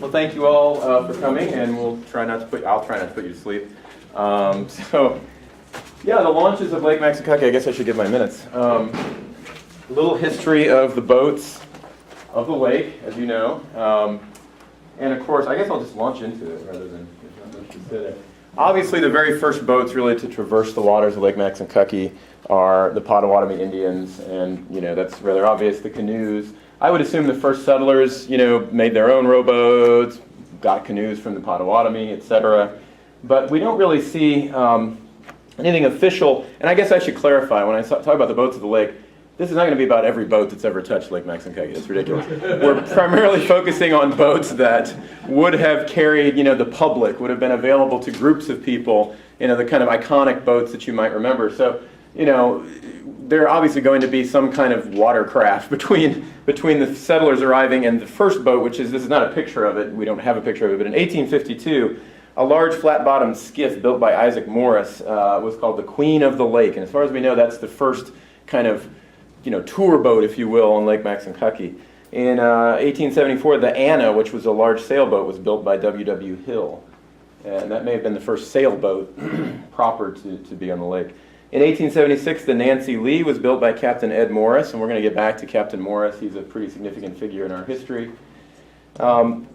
Well, thank you all for coming, and I'll try not to put you to sleep. Yeah, the launches of Lake Maxinkuckee, I guess I should give my minutes. A little history of the boats of the lake, as you know. And of course, I guess I'll just launch into it rather than sit there. Obviously, the very first boats really to traverse the waters of Lake Maxinkuckee are the Potawatomi Indians, and that's rather obvious, the canoes. I would assume the first settlers, made their own rowboats, got canoes from the Potawatomi, etc. But we don't really see anything official. And I guess I should clarify, when I talk about the boats of the lake, this is not going to be about every boat that's ever touched Lake Maxinkuckee. It's ridiculous. We're primarily focusing on boats that would have carried, the public, would have been available to groups of people, the kind of iconic boats that you might remember. So, there are obviously going to be some kind of watercraft between the settlers arriving and the first boat, this is not a picture of it, we don't have a picture of it, but in 1852, a large flat-bottomed skiff built by Isaac Morris was called the Queen of the Lake. And as far as we know, that's the first kind of, tour boat, if you will, on Lake Maxinkuckee. In 1874, the Anna, which was a large sailboat, was built by W.W. Hill. And that may have been the first sailboat proper to be on the lake. In 1876, the Nancy Lee was built by Captain Ed Morris, and we're going to get back to Captain Morris. He's a pretty significant figure in our history. And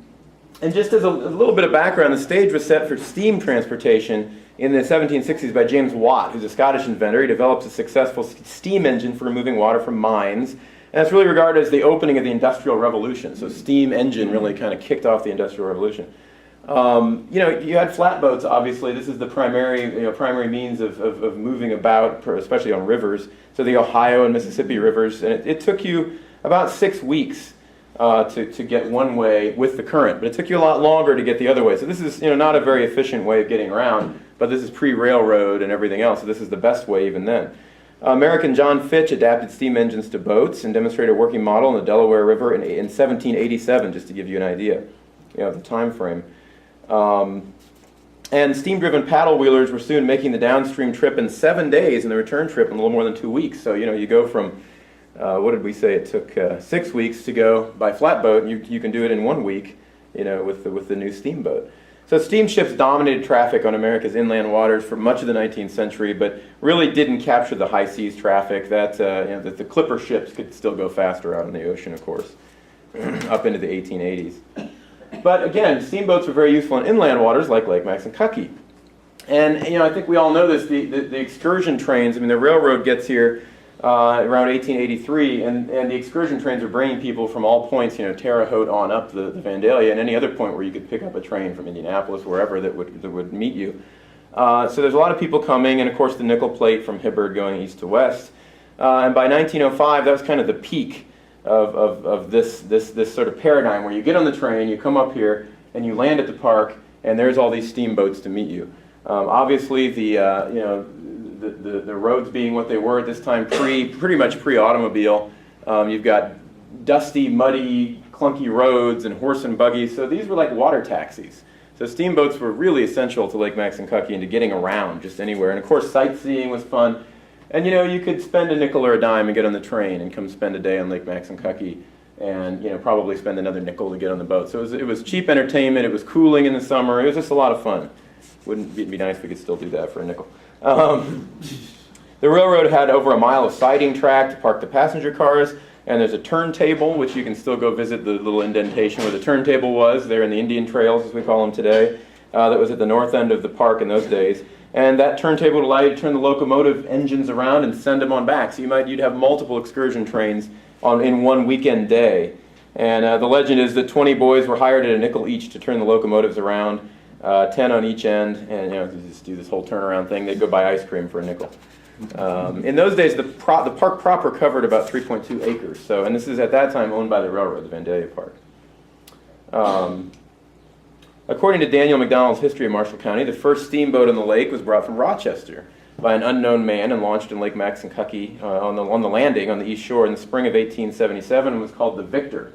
just as a little bit of background, the stage was set for steam transportation in the 1760s by James Watt, who's a Scottish inventor. He developed a successful steam engine for removing water from mines, and that's really regarded as the opening of the Industrial Revolution. So steam engine really kind of kicked off the Industrial Revolution. You had flatboats, obviously. This is the primary means of moving about, especially on rivers. So the Ohio and Mississippi rivers, and it took you about 6 weeks to get one way with the current, but it took you a lot longer to get the other way. So this is not a very efficient way of getting around, but this is pre-railroad and everything else, so this is the best way even then. American John Fitch adapted steam engines to boats and demonstrated a working model in the Delaware River in 1787, just to give you an idea of the time frame. And steam-driven paddle wheelers were soon making the downstream trip in 7 days and the return trip in a little more than 2 weeks. So, you go from, what did we say, it took 6 weeks to go by flatboat, and you can do it in 1 week, with the new steamboat. So steamships dominated traffic on America's inland waters for much of the 19th century, but really didn't capture the high seas traffic that the clipper ships could still go faster out in the ocean, of course, up into the 1880s. But again, steamboats were very useful in inland waters like Lake Maxinkuckee. And I think we all know this, the excursion trains, the railroad gets here around 1883, and the excursion trains are bringing people from all points, Terre Haute on up the Vandalia, and any other point where you could pick up a train from Indianapolis, wherever that would meet you. So there's a lot of people coming, and of course the nickel plate from Hibbard going east to west. And by 1905, that was kind of the peak of this sort of paradigm where you get on the train, you come up here, and you land at the park, and there's all these steamboats to meet you. Obviously, the roads being what they were at this time, pretty much pre-automobile. You've got dusty, muddy, clunky roads and horse and buggies. So these were like water taxis. So steamboats were really essential to Lake Maxinkuckee and to getting around just anywhere. And of course, sightseeing was fun. And you could spend a nickel or a dime and get on the train and come spend a day on Lake Maxinkuckee, and probably spend another nickel to get on the boat. So it was cheap entertainment. It was cooling in the summer. It was just a lot of fun. Wouldn't it be nice if we could still do that for a nickel? The railroad had over a mile of siding track to park the passenger cars, and there's a turntable, which you can still go visit the little indentation where the turntable was, there in the Indian Trails, as we call them today. That was at the north end of the park in those days. And that turntable would allow you to turn the locomotive engines around and send them on back. So you'd have multiple excursion trains in one weekend day. And the legend is that 20 boys were hired at a nickel each to turn the locomotives around, 10 on each end, and just do this whole turnaround thing. They'd go buy ice cream for a nickel. In those days, the park proper covered about 3.2 acres. So, and this is at that time owned by the railroad, the Vandalia Park. According to Daniel McDonald's History of Marshall County, the first steamboat on the lake was brought from Rochester by an unknown man and launched in Lake Maxinkuckee on the landing on the east shore in the spring of 1877 and was called the Victor.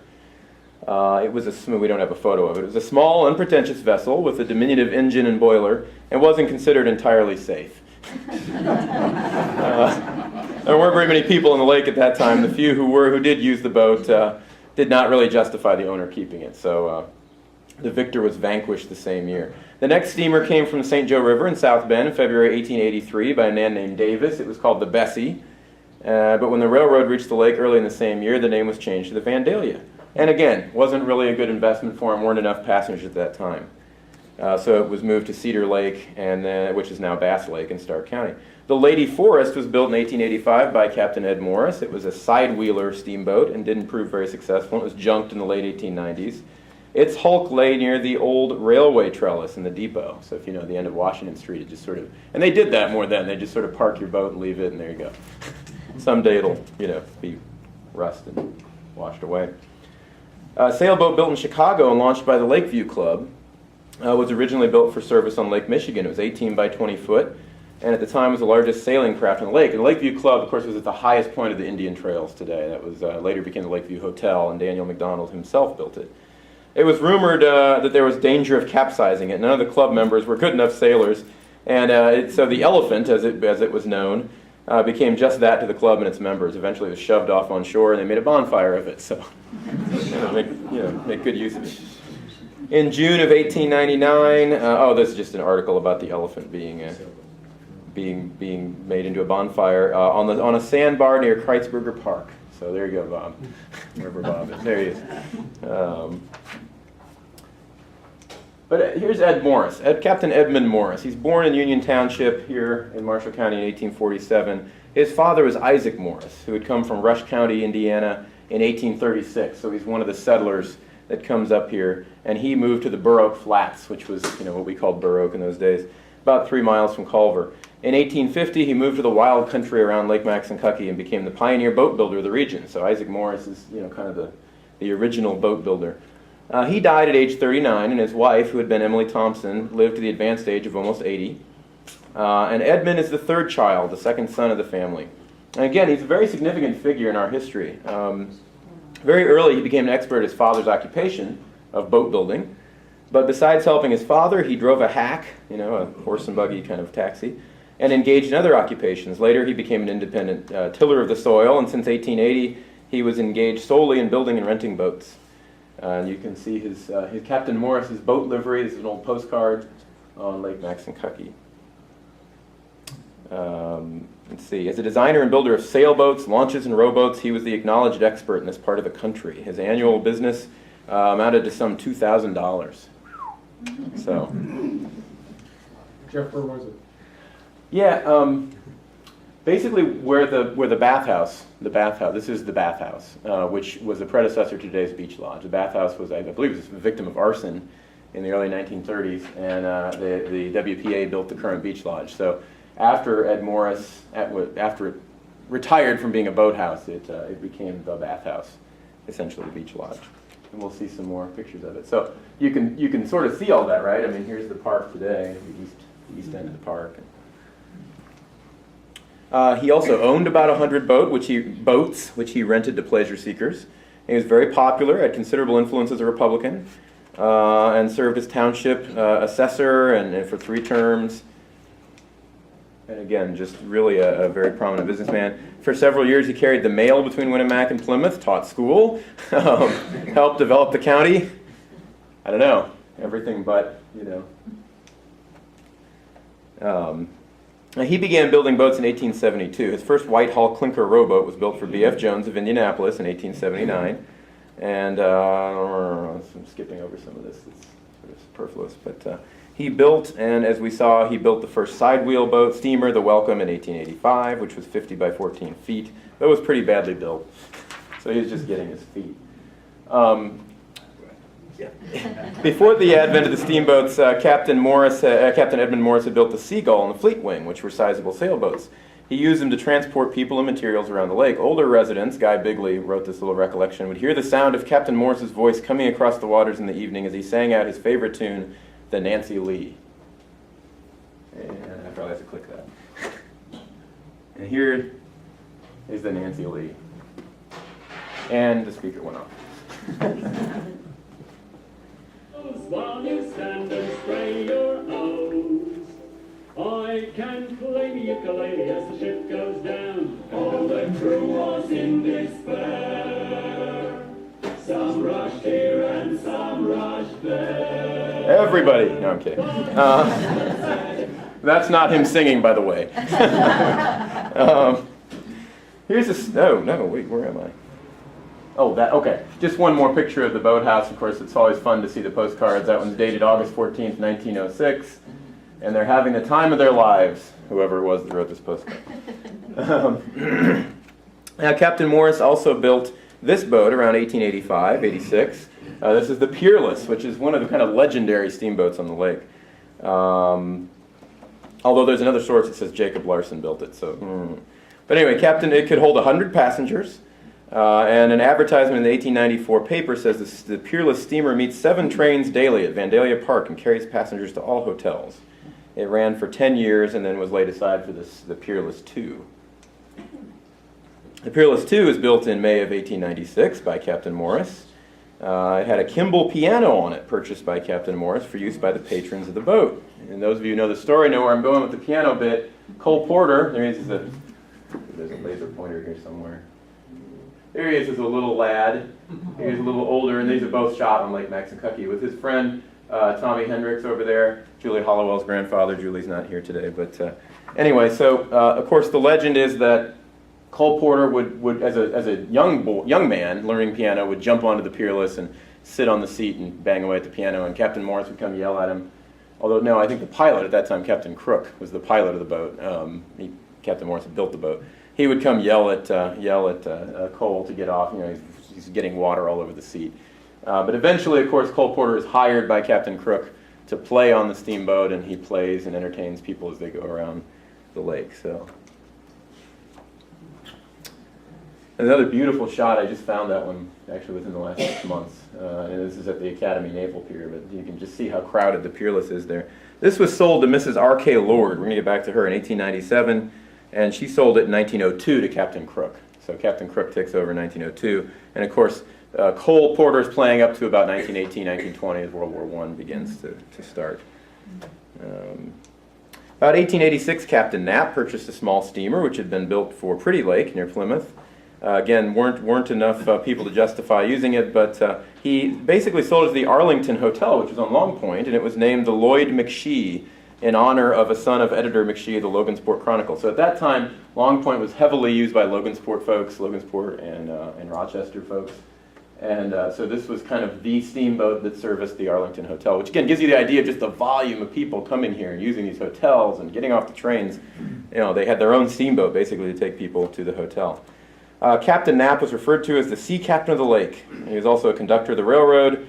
It was we don't have a photo of it. It was a small, unpretentious vessel with a diminutive engine and boiler and wasn't considered entirely safe. There weren't very many people in the lake at that time. The few who did use the boat did not really justify the owner keeping it. So The victor was vanquished the same year. The next steamer came from the St. Joe River in South Bend in February 1883 by a man named Davis. It was called the Bessie. But when the railroad reached the lake early in the same year, the name was changed to the Vandalia. And again, wasn't really a good investment for him, weren't enough passengers at that time. So it was moved to Cedar Lake, which is now Bass Lake in Stark County. The Lady Forest was built in 1885 by Captain Ed Morris. It was a side-wheeler steamboat and didn't prove very successful. It was junked in the late 1890s. Its hulk lay near the old railway trellis in the depot. So if you know the end of Washington Street, it just sort of, and they did that more then. They just sort of park your boat and leave it, and there you go. Someday it'll, be rust and washed away. A sailboat built in Chicago and launched by the Lakeview Club was originally built for service on Lake Michigan. It was 18 by 20 foot, and at the time was the largest sailing craft on the lake. And the Lakeview Club, of course, was at the highest point of the Indian Trails today. That was later became the Lakeview Hotel, and Daniel McDonald himself built it. It was rumored that there was danger of capsizing it. None of the club members were good enough sailors, and so the Elephant, as it was known, became just that to the club and its members. Eventually, it was shoved off on shore, and they made a bonfire of it. So, make good use of it. In June of 1899, this is just an article about the Elephant being made into a bonfire on a sandbar near Kreitzberger Park. So there you go, Bob. Wherever Bob is, there he is. But here's Ed Morris, Captain Edmund Morris. He's born in Union Township here in Marshall County in 1847. His father was Isaac Morris, who had come from Rush County, Indiana in 1836. So he's one of the settlers that comes up here. And he moved to the Burr Oak Flats, which was what we called Burr Oak in those days, about 3 miles from Culver. In 1850, he moved to the wild country around Lake Maxinkuckee and became the pioneer boat builder of the region. So Isaac Morris is kind of the original boat builder. He died at age 39, and his wife, who had been Emily Thompson, lived to the advanced age of almost 80. And Edmund is the third child, the second son of the family. And again, he's a very significant figure in our history. Very early, he became an expert at his father's occupation of boat building. But besides helping his father, he drove a hack, a horse and buggy kind of taxi, and engaged in other occupations. Later, he became an independent tiller of the soil, and since 1880, he was engaged solely in building and renting boats. And you can see his Captain Morris's boat livery. This is an old postcard on Lake Maxinkuckee. Let's see. As a designer and builder of sailboats, launches, and rowboats, he was the acknowledged expert in this part of the country. His annual business amounted to some $2,000. So. Jeff, where was it? Yeah. Basically, where the bathhouse, this is the bathhouse, which was the predecessor to today's Beach Lodge. The bathhouse was, I believe, was a victim of arson in the early 1930s, and the WPA built the current Beach Lodge. So after Ed Morris, after it retired from being a boathouse, it became the bathhouse, essentially the Beach Lodge. And we'll see some more pictures of it. So you can sort of see all that, right? I mean, here's the park today, the east end of the park. He also owned about 100 boats, which he rented to pleasure seekers. He was very popular, had considerable influence as a Republican, and served as township assessor and for 3 terms. And again, just really a very prominent businessman. For several years, he carried the mail between Winnemac and Plymouth, taught school, helped develop the county. I don't know, everything but, He began building boats in 1872. His first Whitehall clinker rowboat was built for B.F. Jones of Indianapolis in 1879. And I'm skipping over some of this. It's sort of superfluous. But he built, and as we saw, he built the first sidewheel boat steamer, the Welcome, in 1885, which was 50 by 14 feet. That was pretty badly built. So he was just getting his feet. Before the advent of the steamboats, Captain Edmund Morris had built the Seagull and the Fleetwing, which were sizable sailboats. He used them to transport people and materials around the lake. Older residents, Guy Bigley wrote this little recollection, would hear the sound of Captain Morris's voice coming across the waters in the evening as he sang out his favorite tune, the Nancy Lee. And I probably have to click that. And here is the Nancy Lee. And the speaker went off. While you stand and spray your O's, I can play the ukulele as the ship goes down. All the crew was in despair. Some rushed here and some rushed there. everybody. No, I'm kidding. That's not him singing, by the way. Here's a, no, wait, where am I? Oh, okay. Just one more picture of the boathouse. Of course, it's always fun to see the postcards. That one's dated August 14th, 1906. And they're having the time of their lives, whoever it was that wrote this postcard. Now, Captain Morris also built this boat around 1885, 86. This is the Peerless, which is one of the kind of legendary steamboats on the lake. Although there's another source that says Jacob Larson built it. So, But anyway, it could hold 100 passengers. And an advertisement in the 1894 paper says the Peerless steamer meets 7 trains daily at Vandalia Park and carries passengers to all hotels. It ran for 10 years and then was laid aside for the Peerless II. The Peerless II was built in May of 1896 by Captain Morris. It had a Kimball piano on it, purchased by Captain Morris for use by the patrons of the boat. And those of you who know the story know where I'm going with the piano bit. Cole Porter, there's a laser pointer here somewhere. There he is as a little lad. He's a little older, and these are both shot on Lake Maxinkuckee with his friend Tommy Hendricks over there, Julie Hollowell's grandfather. Julie's not here today, but anyway. So of course the legend is that Cole Porter would as a young man learning piano, would jump onto the Peerless and sit on the seat and bang away at the piano, and Captain Morris would come yell at him. Although no, I think the pilot at that time, Captain Crook, was the pilot of the boat. Captain Morris had built the boat. He would come yell at Cole to get off. You know, he's getting water all over the seat. But eventually, of course, Cole Porter is hired by Captain Crook to play on the steamboat, and he plays and entertains people as they go around the lake. So, another beautiful shot. I just found that one actually within the last 6 months, and this is at the Academy Naval Pier. But you can just see how crowded the Peerless is there. This was sold to Mrs. R.K. Lord. We're going to get back to her in 1897. And she sold it in 1902 to Captain Crook. So Captain Crook takes over in 1902. And of course, Cole Porter is playing up to about 1918, 1920 as World War I begins to start. About 1886, Captain Knapp purchased a small steamer which had been built for Pretty Lake near Plymouth. Again, weren't enough people to justify using it, but he basically sold it to the Arlington Hotel, which was on Long Point, and it was named the Lloyd McShee, in honor of a son of editor McShee of the Logansport Chronicle. So at that time, Long Point was heavily used by Logansport folks, and Rochester folks. And so this was kind of the steamboat that serviced the Arlington Hotel, which again gives you the idea of just the volume of people coming here and using these hotels and getting off the trains. You know, they had their own steamboat basically to take people to the hotel. Captain Knapp was referred to as the sea captain of the lake. He was also a conductor of the railroad.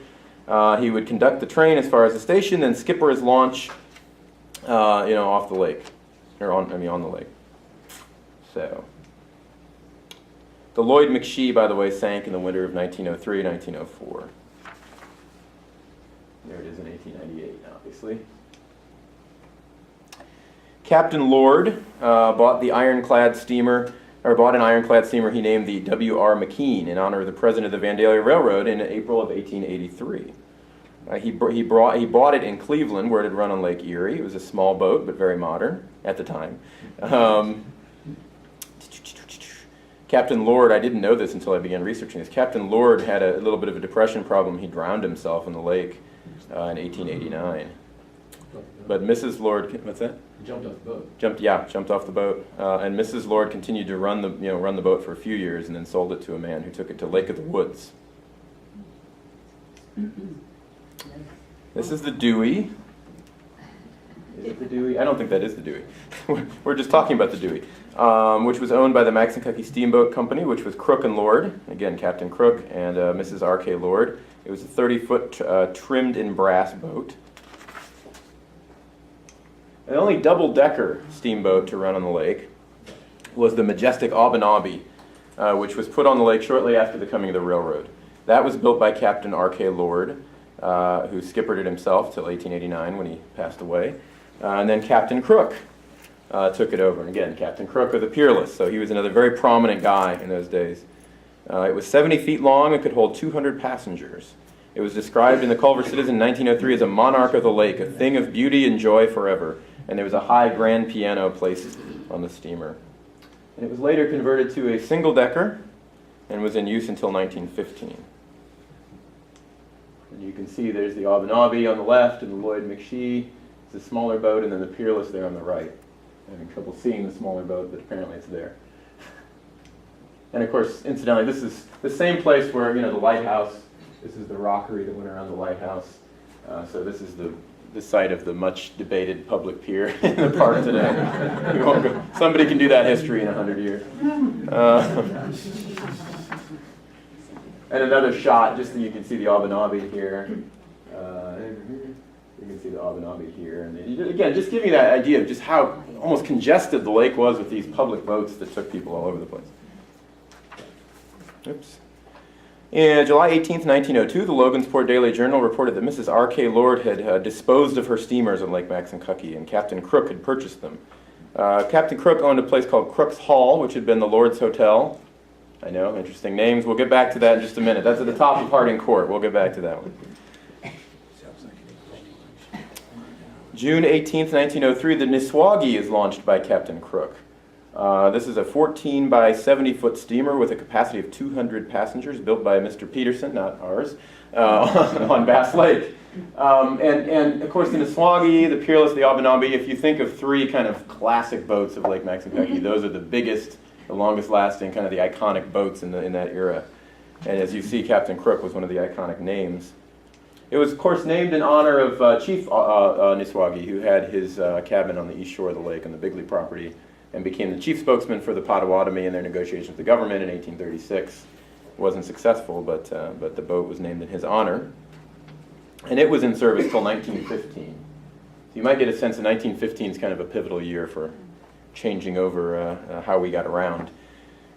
He would conduct the train as far as the station, then skipper his launch off the lake, on the lake. So, the Lloyd McShee, by the way, sank in the winter of 1903, 1904. There it is in 1898, obviously. Captain Lord bought an ironclad steamer he named the W.R. McKean in honor of the president of the Vandalia Railroad in April of 1883. He bought it in Cleveland, where it had run on Lake Erie. It was a small boat, but very modern at the time. Captain Lord, I didn't know this until I began researching this. Captain Lord had a little bit of a depression problem. He drowned himself in the lake in 1889. But Mrs. Lord, what's that? He jumped off the boat. Jumped off the boat. And Mrs. Lord continued to run the boat for a few years, and then sold it to a man who took it to Lake of the Woods. This is the Dewey. Is it the Dewey? I don't think that is the Dewey. We're just talking about the Dewey, which was owned by the Maxinkuckee Steamboat Company, which was Crook and Lord. Again, Captain Crook and Mrs. R.K. Lord. It was a 30-foot trimmed in brass boat. The only double-decker steamboat to run on the lake was the majestic Aubanabi, which was put on the lake shortly after the coming of the railroad. That was built by Captain R.K. Lord, who skippered it himself till 1889 when he passed away. And then Captain Crook took it over. And again, Captain Crook of the Peerless, so he was another very prominent guy in those days. It was 70 feet long and could hold 200 passengers. It was described in the Culver Citizen in 1903 as a monarch of the lake, a thing of beauty and joy forever. And there was a high grand piano placed on the steamer. And it was later converted to a single-decker and was in use until 1915. And you can see there's the Abenabe on the left and the Lloyd McShee. It's a smaller boat, and then the Peerless there on the right. I'm having trouble seeing the smaller boat, but apparently it's there. And of course, incidentally, this is the same place where, the lighthouse, this is the rockery that went around the lighthouse. So this is the site of the much debated public pier in the park today. We won't go. Somebody can do that history in 100 years. And another shot, just so you can see the Abenabe here. You can see the Abenabe here. And again, just giving you that idea of just how almost congested the lake was with these public boats that took people all over the place. Oops. In July 18th, 1902, the Logansport Daily Journal reported that Mrs. R.K. Lord had disposed of her steamers on Lake Maxinkuckee, and Captain Crook had purchased them. Captain Crook owned a place called Crooks Hall, which had been the Lord's Hotel. I know, interesting names. We'll get back to that in just a minute. That's at the top of Harding Court. We'll get back to that one. June 18th, 1903, the Niswagi is launched by Captain Crook. This is a 14 by 70 foot steamer with a capacity of 200 passengers, built by Mr. Peterson, not ours, on Bass Lake. And of course the Niswagi, the Peerless, the Abenabe, if you think of three kind of classic boats of Lake Maxinkuckee, those are the biggest, the longest lasting, kind of the iconic boats in that era. And as you see, Captain Crook was one of the iconic names. It was, of course, named in honor of Chief Niswagi, who had his cabin on the east shore of the lake on the Bigley property, and became the chief spokesman for the Potawatomi in their negotiations with the government in 1836. It wasn't successful, but the boat was named in his honor. And it was in service till 1915. So you might get a sense that 1915 is kind of a pivotal year for changing over how we got around.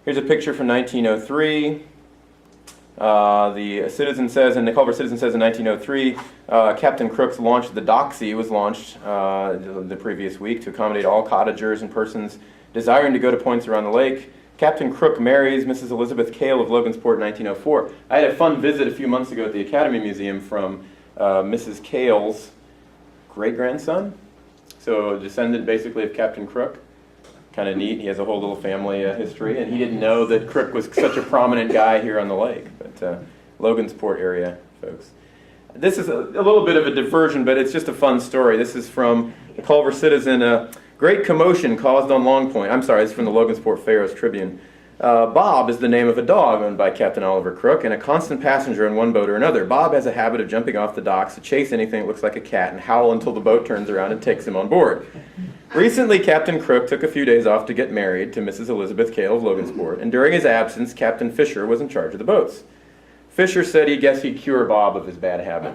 Here's a picture from 1903. The Citizen says, and the Culver Citizen says in 1903, Captain Crook's launched, the Doxy was launched the previous week to accommodate all cottagers and persons desiring to go to points around the lake. Captain Crook marries Mrs. Elizabeth Cale of Logansport in 1904. I had a fun visit a few months ago at the Academy Museum from Mrs. Cale's great-grandson, so a descendant basically of Captain Crook. Kind of neat. He has a whole little family history, and he didn't know that Crook was such a prominent guy here on the lake. But Logansport area, folks. This is a little bit of a diversion, but it's just a fun story. This is from the Culver Citizen. Great commotion caused on Long Point. I'm sorry, it's from the Logansport Pharaohs Tribune. Bob is the name of a dog owned by Captain Oliver Crook and a constant passenger on one boat or another. Bob has a habit of jumping off the docks to chase anything that looks like a cat and howl until the boat turns around and takes him on board. Recently, Captain Crook took a few days off to get married to Mrs. Elizabeth Cale of Logansport, and during his absence, Captain Fisher was in charge of the boats. Fisher said he guessed he'd cure Bob of his bad habit.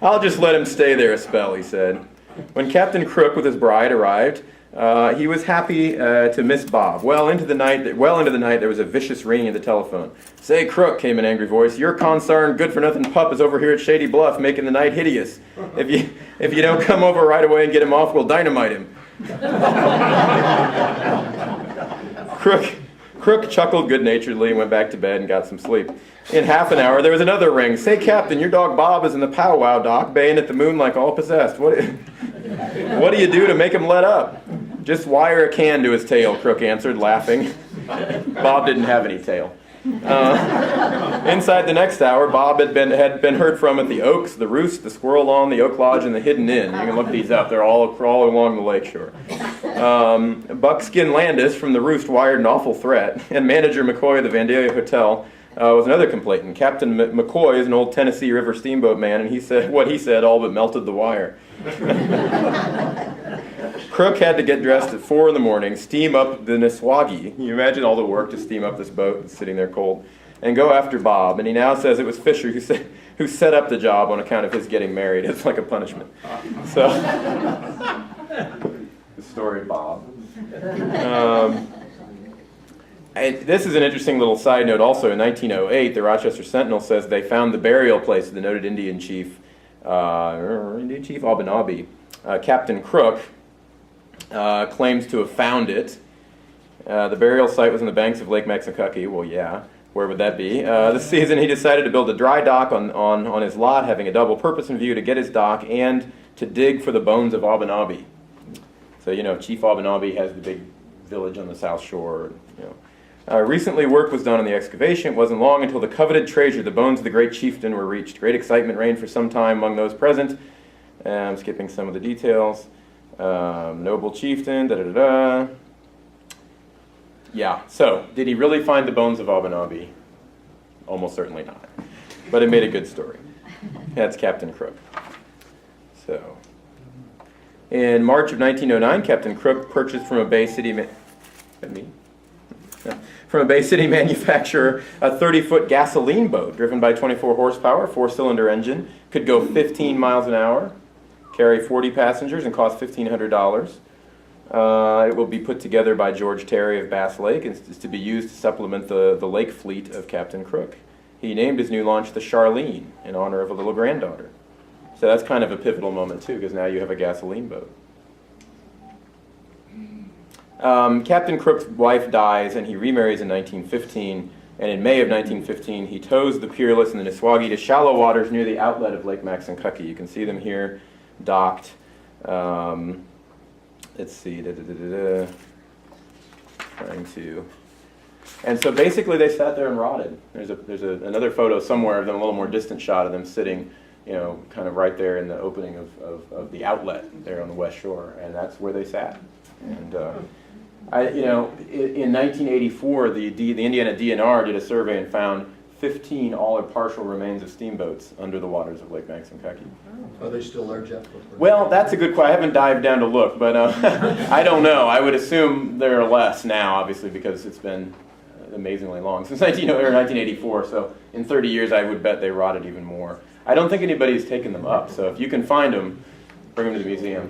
"I'll just let him stay there a spell," he said. When Captain Crook with his bride arrived, he was happy to miss Bob. Well into the night, there was a vicious ringing at the telephone. "Say, Crook," came an angry voice, "your consarned good-for-nothing pup is over here at Shady Bluff making the night hideous. If you don't come over right away and get him off, we'll dynamite him." Crook chuckled good-naturedly and went back to bed and got some sleep. In half an hour, there was another ring. "Say, Captain, your dog Bob is in the powwow dock, baying at the moon like all possessed. What do you do to make him let up?" "Just wire a can to his tail," Crook answered, laughing. Bob didn't have any tail. Inside the next hour, Bob had been heard from at the Oaks, the Roost, the Squirrel Lawn, the Oak Lodge, and the Hidden Inn. You can look these up. They're all along the lakeshore. Buckskin Landis from the Roost wired an awful threat, and manager McCoy of the Vandalia Hotel was another complainant. Captain McCoy is an old Tennessee River steamboat man, and what he said all but melted the wire. Crook had to get dressed at 4 in the morning, steam up the Niswagi. Can you imagine all the work to steam up this boat sitting there cold, and go after Bob. And he now says it was Fisher who set up the job on account of his getting married. It's like a punishment. So, the story of Bob. This is an interesting little side note also. In 1908, the Rochester Sentinel says they found the burial place of the noted Indian chief Abenabe. Captain Crook claims to have found it. The burial site was on the banks of Lake Maxinkuckee. Well, yeah, where would that be? This season he decided to build a dry dock on his lot, having a double purpose in view: to get his dock and to dig for the bones of Abenabe. So, Chief Abenabe has the big village on the south shore. Recently, work was done on the excavation. It wasn't long until the coveted treasure, the bones of the great chieftain, were reached. Great excitement reigned for some time among those present. I'm skipping some of the details. Noble chieftain, da-da-da-da. Yeah, so, did he really find the bones of Abanabi? Almost certainly not. But it made a good story. That's Captain Crook. So, in March of 1909, Captain Crook purchased from a Bay City manufacturer a 30-foot gasoline boat driven by 24 horsepower, 4-cylinder engine, could go 15 miles an hour, carry 40 passengers, and cost $1,500. It will be put together by George Terry of Bass Lake and is to be used to supplement the lake fleet of Captain Crook. He named his new launch the Charlene in honor of a little granddaughter. So that's kind of a pivotal moment too, because now you have a gasoline boat. Captain Crook's wife dies and he remarries in 1915, and in May of 1915 he tows the Peerless and the Niswagi to shallow waters near the outlet of Lake Maxinkuckee. You can see them here docked. Let's see, trying to, and so basically they sat there and rotted. There's another photo somewhere of them, a little more distant shot of them sitting, kind of right there in the opening of the outlet there on the west shore, and that's where they sat. And in 1984, the Indiana DNR did a survey and found 15 all or partial remains of steamboats under the waters of Lake Maxinkuckee. Are they still there, Jeff? Well, that's a good question. I haven't dived down to look, but I don't know. I would assume there are less now, obviously, because it's been amazingly long, since 1984. So in 30 years, I would bet they rotted even more. I don't think anybody's taken them up, so if you can find them, bring them to the museum.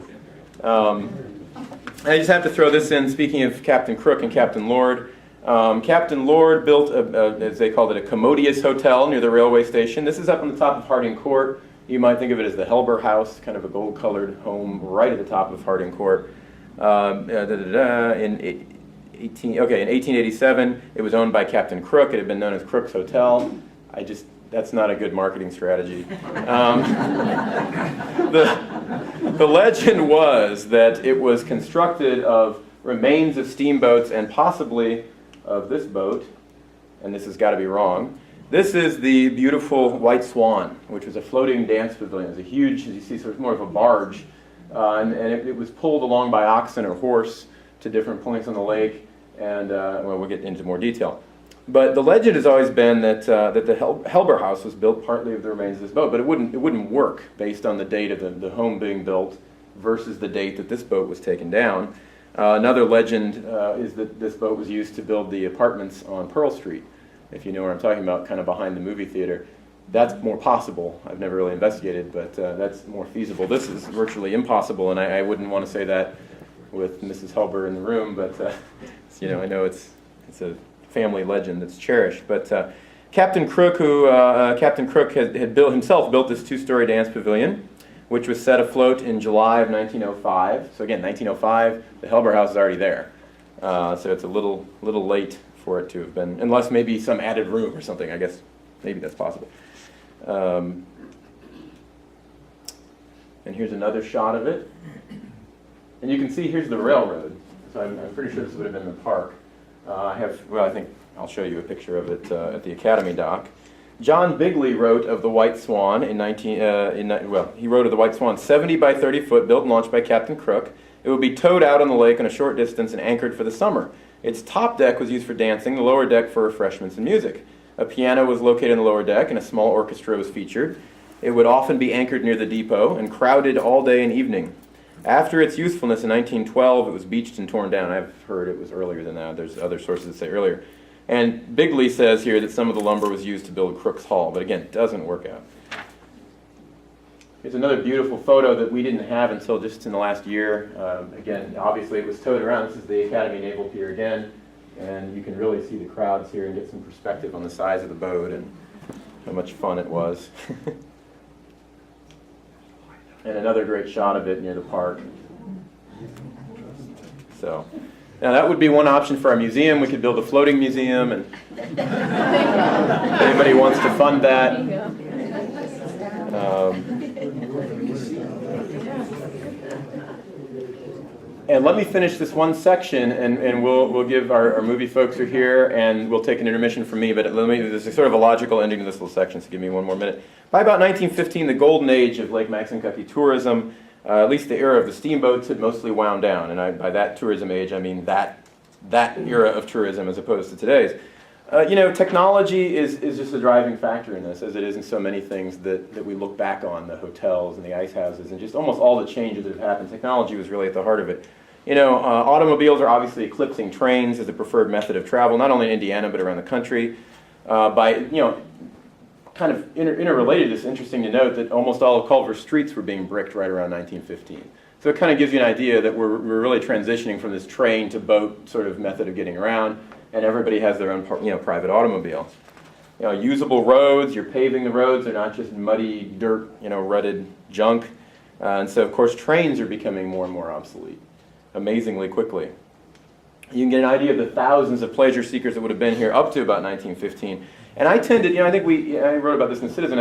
I just have to throw this in, speaking of Captain Crook and Captain Lord. Captain Lord built, as they called it, a commodious hotel near the railway station. This is up on the top of Harding Court. You might think of it as the Helber House, kind of a gold-colored home right at the top of Harding Court. In 1887, it was owned by Captain Crook. It had been known as Crooks Hotel. That's not a good marketing strategy. The legend was that it was constructed of remains of steamboats and possibly of this boat, and this has got to be wrong. This is the beautiful White Swan, which was a floating dance pavilion. It was a huge, as you see, so it's more of a barge, and it was pulled along by oxen or horse to different points on the lake, and we'll get into more detail. But the legend has always been that the Helber House was built partly of the remains of this boat, but it wouldn't work based on the date of the home being built versus the date that this boat was taken down. Another legend is that this boat was used to build the apartments on Pearl Street, if you know what I'm talking about, kind of behind the movie theater. That's more possible. I've never really investigated, but that's more feasible. This is virtually impossible, and I wouldn't want to say that with Mrs. Helber in the room, but I know it's a family legend that's cherished. But Captain Crook, had built this two-story dance pavilion, which was set afloat in July of 1905. So again, 1905, the Helber House is already there. So it's a little late for it to have been, unless maybe some added room or something. I guess maybe that's possible. And here's another shot of it. And you can see here's the railroad. So I'm pretty sure this would have been the park. I think I'll show you a picture of it at the Academy dock. John Bigley wrote of the White Swan he wrote of the White Swan, 70 by 30 foot, built and launched by Captain Crook. It would be towed out on the lake on a short distance and anchored for the summer. Its top deck was used for dancing, the lower deck for refreshments and music. A piano was located on the lower deck and a small orchestra was featured. It would often be anchored near the depot and crowded all day and evening. After its usefulness in 1912, it was beached and torn down. I've heard it was earlier than that. There's other sources that say earlier. And Bigley says here that some of the lumber was used to build Crooks Hall, but again, it doesn't work out. Here's another beautiful photo that we didn't have until just in the last year. Again, obviously it was towed around. This is the Academy Naval Pier again, and you can really see the crowds here and get some perspective on the size of the boat and how much fun it was. And another great shot of it near the park. So, now that would be one option for our museum. We could build a floating museum, and if anybody wants to fund that. And let me finish this one section, and we'll give our movie folks are here, and we'll take an intermission from me. But there's a sort of a logical ending to this little section, so give me one more minute. By about 1915, the golden age of Lake Maxinkuckee tourism, at least the era of the steamboats, had mostly wound down. And by that tourism age, I mean that era of tourism as opposed to today's. Technology is just a driving factor in this, as it is in so many things that we look back on, the hotels and the ice houses, and just almost all the changes that have happened. Technology was really at the heart of it. Automobiles are obviously eclipsing trains as a preferred method of travel, not only in Indiana, but around the country. Kind of interrelated, it's interesting to note that almost all of Culver's streets were being bricked right around 1915. So it kind of gives you an idea that we're really transitioning from this train to boat sort of method of getting around, and everybody has their own private automobile. Usable roads, you're paving the roads, they're not just muddy, dirt, rutted junk. And so, of course, trains are becoming more and more obsolete, amazingly quickly. You can get an idea of the thousands of pleasure seekers that would have been here up to about 1915. And I tended, I wrote about this in Citizen,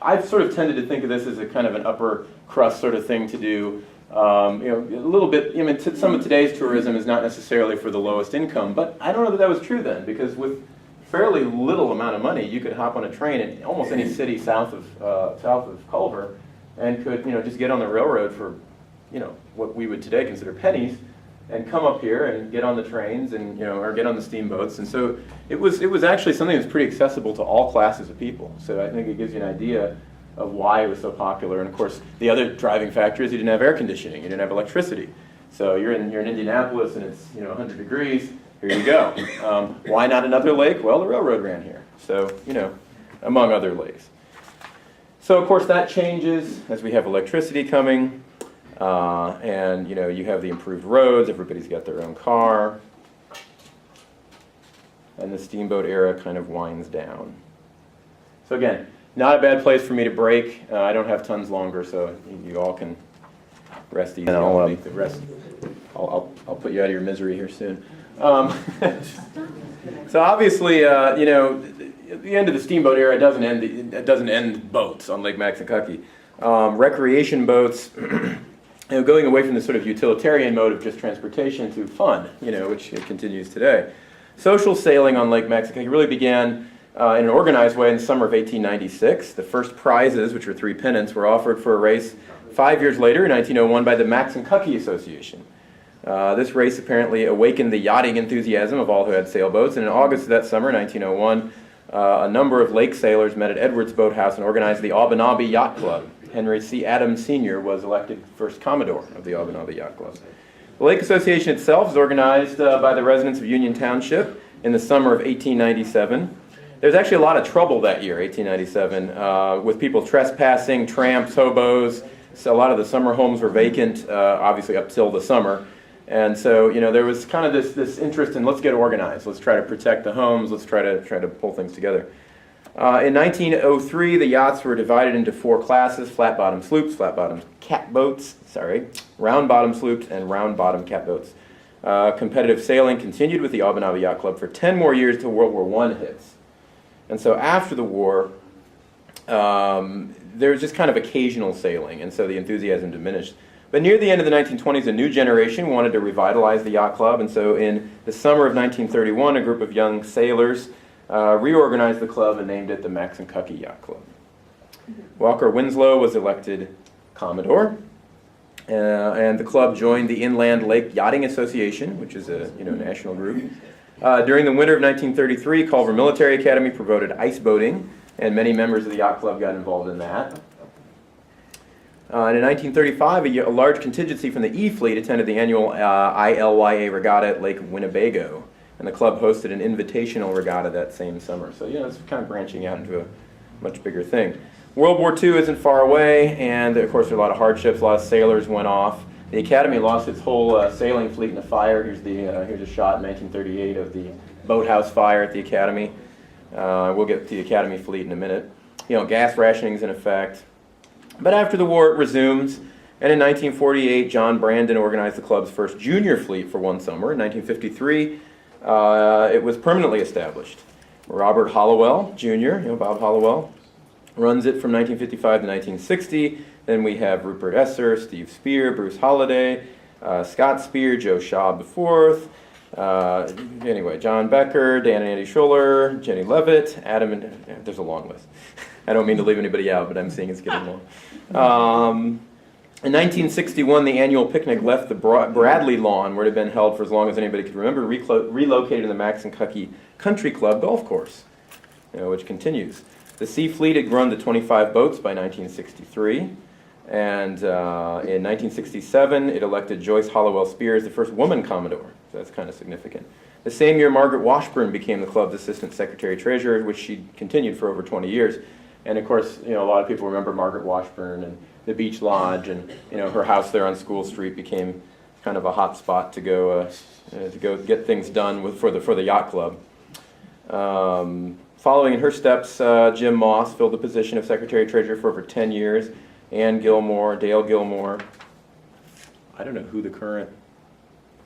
I've sort of tended to think of this as a kind of an upper crust sort of thing to do. A little bit, some of today's tourism is not necessarily for the lowest income, but I don't know that was true then, because with fairly little amount of money, you could hop on a train in almost any city south of Culver, and could, just get on the railroad for, what we would today consider pennies, and come up here and get on the trains and, or get on the steamboats. And so it was actually something that's pretty accessible to all classes of people. So I think it gives you an idea of why it was so popular. And of course, the other driving factor is you didn't have air conditioning, you didn't have electricity. So you're in Indianapolis and it's 100 degrees. Here you go. Why not another lake? Well, the railroad ran here. So among other lakes. So of course that changes as we have electricity coming, and you have the improved roads. Everybody's got their own car, and the steamboat era kind of winds down. So again, not a bad place for me to break. I don't have tons longer, so you all can rest easy. And I'll put you out of your misery here soon. So obviously, at the end of the steamboat era, it doesn't end boats on Lake Maxinkuckee. Recreation boats, going away from the sort of utilitarian mode of just transportation to fun, which it continues today. Social sailing on Lake Maxinkuckee really began in an organized way in the summer of 1896. The first prizes, which were 3 pennants, were offered for a race 5 years later, in 1901, by the Maxinkuckee Association. This race apparently awakened the yachting enthusiasm of all who had sailboats, and in August of that summer, 1901, a number of lake sailors met at Edwards Boathouse and organized the Aubanabi Yacht Club. Henry C. Adams Sr. was elected first Commodore of the Aubanabi Yacht Club. The Lake Association itself is organized by the residents of Union Township in the summer of 1897. There's actually a lot of trouble that year, 1897, with people trespassing, tramps, hobos. So a lot of the summer homes were vacant, obviously up till the summer. And so, there was kind of this interest in let's get organized. Let's try to protect the homes. Let's try to pull things together. In 1903, the yachts were divided into 4 classes: flat-bottom sloops, flat-bottom catboats, round-bottom sloops, and round-bottom catboats. Competitive sailing continued with the Aubanabi Yacht Club for 10 more years till World War I hits. And so after the war, there was just kind of occasional sailing, and so the enthusiasm diminished. But near the end of the 1920s, a new generation wanted to revitalize the yacht club, and so in the summer of 1931, a group of young sailors reorganized the club and named it the Maxinkuckee Yacht Club. Walker Winslow was elected Commodore, and the club joined the Inland Lake Yachting Association, which is a national group. During the winter of 1933, Culver Military Academy promoted ice boating, and many members of the yacht club got involved in that. And in 1935, a large contingency from the E Fleet attended the annual ILYA regatta at Lake Winnebago, and the club hosted an invitational regatta that same summer. So, it's kind of branching out into a much bigger thing. World War II isn't far away, and of course there are a lot of hardships. A lot of sailors went off. The Academy lost its whole sailing fleet in a fire. Here's a shot in 1938 of the Boathouse fire at the Academy. We'll get to the Academy fleet in a minute. Gas rationing's in effect. But after the war, it resumes, and in 1948, John Brandon organized the club's first junior fleet for one summer. In 1953, it was permanently established. Robert Hollowell, Jr., Bob Hollowell, runs it from 1955 to 1960. Then we have Rupert Esser, Steve Spear, Bruce Holliday, Scott Spear, Joe Shaw IV, anyway, John Becker, Dan and Andy Schuller, Jenny Levitt, Adam, and there's a long list. I don't mean to leave anybody out, but I'm seeing it's getting long. In 1961, the annual picnic left the Bradley Lawn, where it had been held for as long as anybody could remember, relocated to the Maxinkuckee Country Club golf course, which continues. The Sea Fleet had grown to 25 boats by 1963, and in 1967, it elected Joyce Hollowell Spears the first woman Commodore, so that's kind of significant. The same year, Margaret Washburn became the club's assistant secretary-treasurer, which she continued for over 20 years. And of course, a lot of people remember Margaret Washburn and the Beach Lodge, and her house there on School Street became kind of a hot spot to go get things done for the yacht club. Following in her steps, Jim Moss filled the position of secretary-treasurer for over 10 years. Ann Gilmore, Dale Gilmore. I don't know who the current.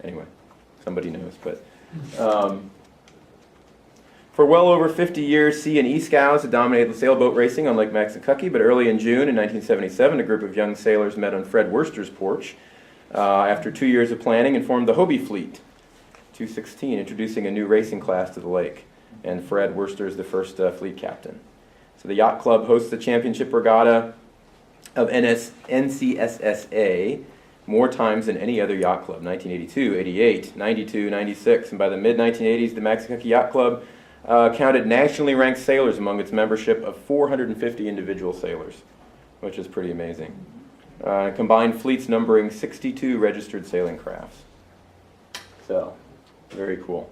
Anyway, somebody knows, but. For well over 50 years, Sea and E Scows had dominated sailboat racing on Lake Maxinkuckee, but early in June in 1977, a group of young sailors met on Fred Worcester's porch after 2 years of planning and formed the Hobie Fleet, 216, introducing a new racing class to the lake. And Fred Worcester is the first fleet captain. So the yacht club hosts the championship regatta of NCSSA more times than any other yacht club, 1982, 88, 92, 96, and by the mid-1980s, the Maxinkuckee Yacht Club counted nationally ranked sailors among its membership of 450 individual sailors, which is pretty amazing. Combined fleets numbering 62 registered sailing crafts. So, very cool.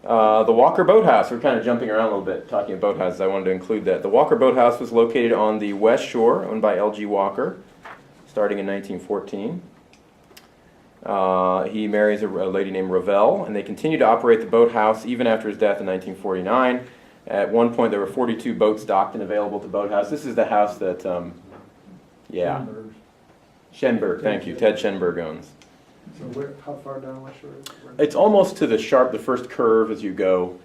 The Walker Boathouse, we're kind of jumping around a little bit talking about boathouses, I wanted to include that. The Walker Boathouse was located on the West Shore, owned by L.G. Walker, starting in 1914. He marries a lady named Ravel, and they continued to operate the boathouse even after his death in 1949. At one point, there were 42 boats docked and available to Boathouse. This is the house that, Schenberg, thank you, Ted Schenberg owns. So how far down West Shore is it? It's almost to the first curve as you go.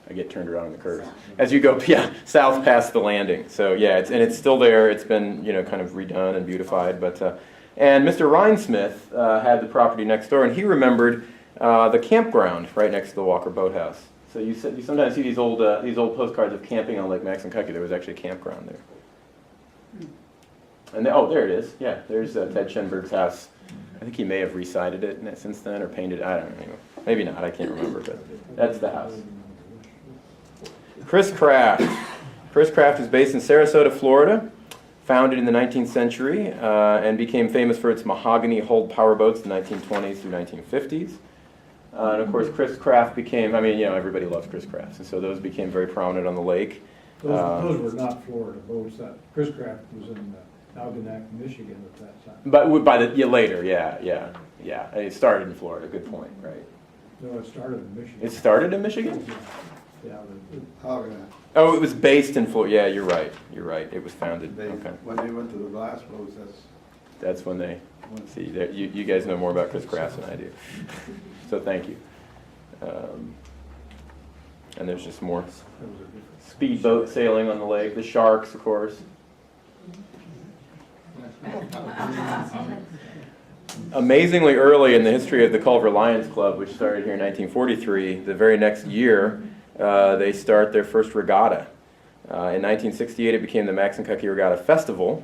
I get turned around in the curves. As you go, south past the landing. So it's still there. It's been, kind of redone and beautified, but. And Mr. Rhinesmith had the property next door, and he remembered the campground right next to the Walker Boathouse. So you sometimes see these old postcards of camping on Lake Maxinkuckee. There was actually a campground there. And there it is. Yeah, there's Ted Schenberg's house. I think he may have resited it since then or painted it. I don't know. Maybe not. I can't remember. But that's the house. Chris Craft. Chris Craft is based in Sarasota, Florida. Founded in the 19th century and became famous for its mahogany-hulled powerboats in the 1920s through 1950s. And of course, Chris Craft became, everybody loves Chris Craft, and so those became very prominent on the lake. Those were not Florida boats. Chris Craft was in Algonac, Michigan at that time. But later, yeah. It started in Florida, good point, right? No, it started in Michigan. It started in Michigan? Yeah, Algonac. Oh, it was based in Florida. Yeah, you're right. It was founded. Okay. When they went to the glass boats, That's when they, see, you guys know more about Chris Craft than I do. So thank you. And there's just more speedboat sailing on the lake. The sharks, of course. Amazingly early in the history of the Culver Lions Club, which started here in 1943, the very next year, they start their first regatta. In 1968, it became the Maxinkuckee Regatta Festival.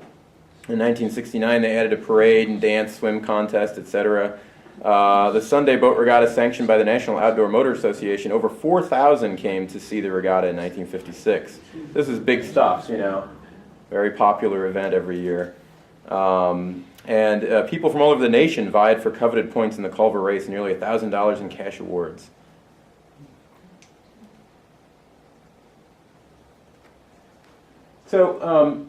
In 1969, they added a parade and dance, swim contest, etc. The Sunday Boat Regatta, sanctioned by the National Outdoor Motor Association, over 4,000 came to see the regatta in 1956. This is big stuff, very popular event every year. And people from all over the nation vied for coveted points in the Culver race, nearly $1,000 in cash awards. So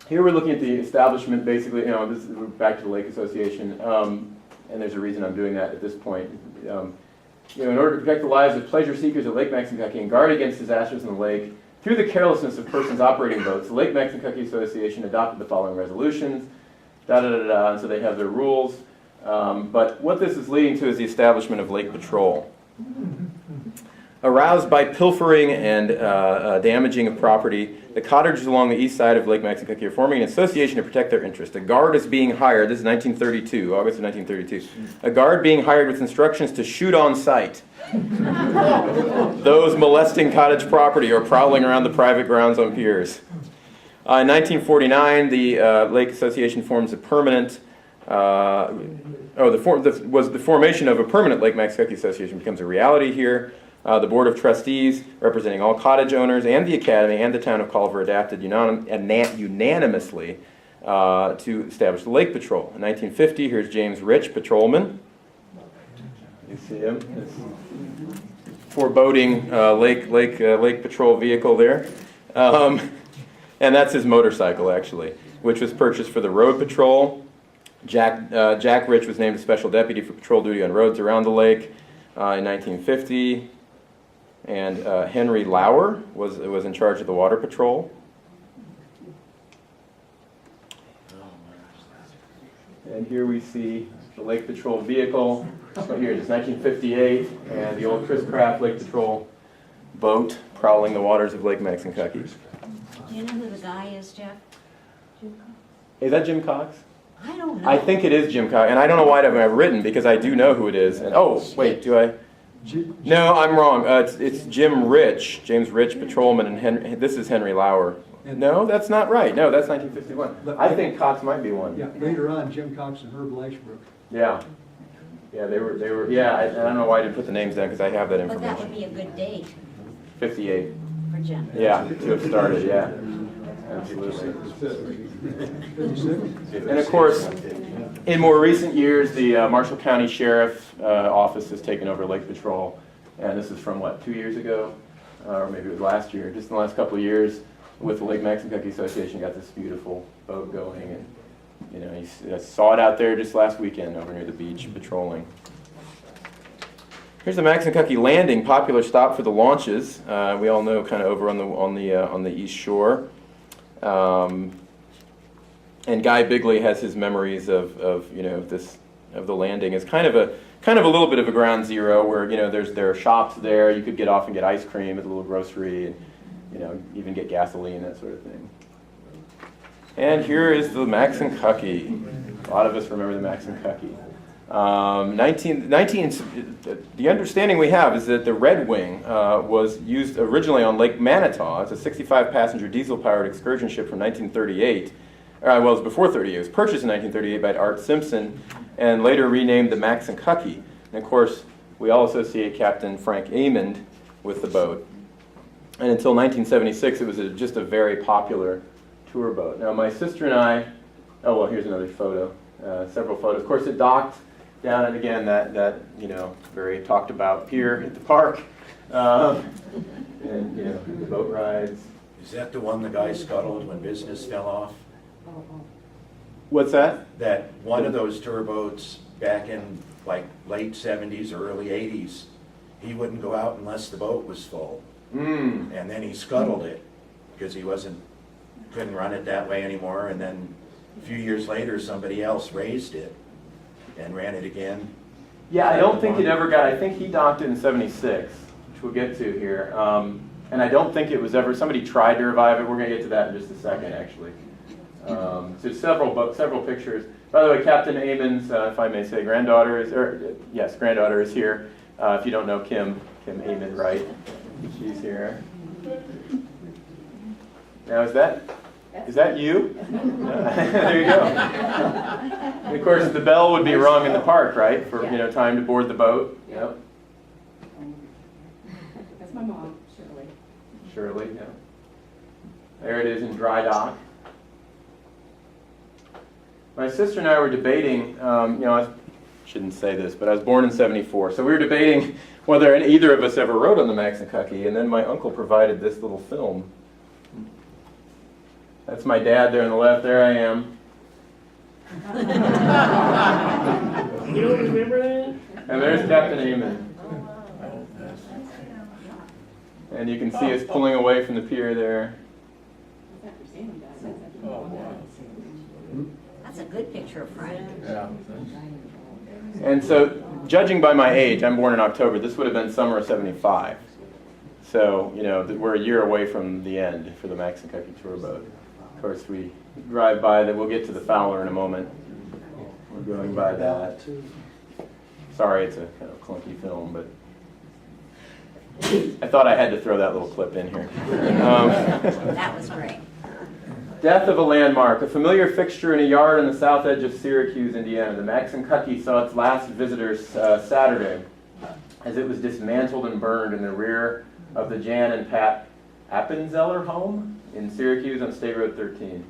here we're looking at the establishment, basically, this is back to the Lake Association, and there's a reason I'm doing that at this point. In order to protect the lives of pleasure seekers at Lake Maxinkuckee and guard against disasters in the lake, through the carelessness of persons operating boats, the Lake Maxinkuckee Association adopted the following resolutions, and so they have their rules. But what this is leading to is the establishment of Lake Patrol. Aroused by pilfering and damaging of property, the cottagers along the east side of Lake Maxinkuckee are forming an association to protect their interest. A guard is being hired. This is 1932, August of 1932. A guard being hired with instructions to shoot on sight those molesting cottage property or prowling around the private grounds on piers. In 1949, the Lake Association forms a permanent. The formation of a permanent Lake Maxinkuckee Association becomes a reality here. The Board of Trustees, representing all cottage owners and the Academy and the town of Culver, adapted unanimously to establish the Lake Patrol. In 1950, here's James Rich, patrolman. You see him? This foreboding Lake Patrol vehicle there. And that's his motorcycle, actually, which was purchased for the road patrol. Jack Rich was named a special deputy for patrol duty on roads around the lake in 1950. And Henry Lauer was in charge of the water patrol. And here we see the Lake Patrol vehicle. So here it is, 1958, and the old Chris Craft Lake Patrol boat prowling the waters of Lake Maxinkuckee. Do you know who the guy is, Jeff? Is that Jim Cox? I don't know. I think it is Jim Cox, and I don't know why I haven't written, because I do know who it is. And oh, wait, do I? No, I'm wrong. It's James Rich, patrolman, and this is Henry Lauer. No, that's not right. No, that's 1951. I think Cox might be one. Yeah, later on, Jim Cox and Herb Lashbrook. Yeah. Yeah, they were. Yeah, I don't know why I didn't put the names down because I have that But information. that would be a good date 58. for Jim. Yeah, to have started. Yeah, absolutely. 56? And of course, in more recent years, the Marshall County Sheriff's Office has taken over Lake Patrol, and this is from what, 2 years ago, or maybe it was last year. Just in the last couple of years, with the Lake Maxinkuckee Association, got this beautiful boat going, and you know, I saw it out there just last weekend over near the beach patrolling. Here's the Maxinkuckee Landing, popular stop for the launches. We all know, kind of over on the east shore. And Guy Bigley has his memories of the landing as kind of a little bit of a ground zero where there are shops there. You could get off and get ice cream at the little grocery, and even get gasoline, that sort of thing. And here is the Maxinkuckee. A lot of us remember the Maxinkuckee. The understanding we have is that the Red Wing was used originally on Lake Manitou. It's a 65-passenger diesel-powered excursion ship from 1938. Well, it was before 38. It was purchased in 1938 by Art Simpson and later renamed the Maxinkuckee. And of course, we all associate Captain Frank Amond with the boat. And until 1976, it was just a very popular tour boat. Now, my sister and I, oh, well, here's another photo, several photos. Of course, it docked down at, again, that very talked about pier at the park. And, the boat rides. Is that the one the guy scuttled when business fell off? What's that? That one of those tour boats back in like late 70s or early 80s, he wouldn't go out unless the boat was full. And then he scuttled it because he couldn't run it that way anymore. And then a few years later, somebody else raised it and ran it again. Yeah, I don't think it ever got, I think he docked it in 76, which we'll get to here. And I don't think it was ever, somebody tried to revive it. We're going to get to that in just a second, actually. So several pictures. By the way, Captain Amond's, if I may say, granddaughter is here. If you don't know Kim Amond, right? She's here. Now, is that you? There you go. And of course, the bell would be rung in the park, right? For time to board the boat. Yep. That's my mom, Shirley, yeah. There it is in dry dock. My sister and I were debating, I shouldn't say this, but I was born in 74, so we were debating whether either of us ever rode on the Maxinkuckee, and then my uncle provided this little film. That's my dad there on the left, there I am. You don't remember that? And there's Captain Amond. And you can see us pulling away from the pier there. That's a good picture of Frank. Yeah. And so, judging by my age, I'm born in October, this would have been summer of 75. So, we're a year away from the end for the Maxinkuckee tour boat. Of course, we drive by that. We'll get to the Fowler in a moment. We're going by that. Sorry, it's a kind of clunky film, but I thought I had to throw that little clip in here. That was great. Death of a landmark, a familiar fixture in a yard on the south edge of Syracuse, Indiana. The Maxinkuckee saw its last visitors Saturday as it was dismantled and burned in the rear of the Jan and Pat Appenzeller home in Syracuse on State Road 13.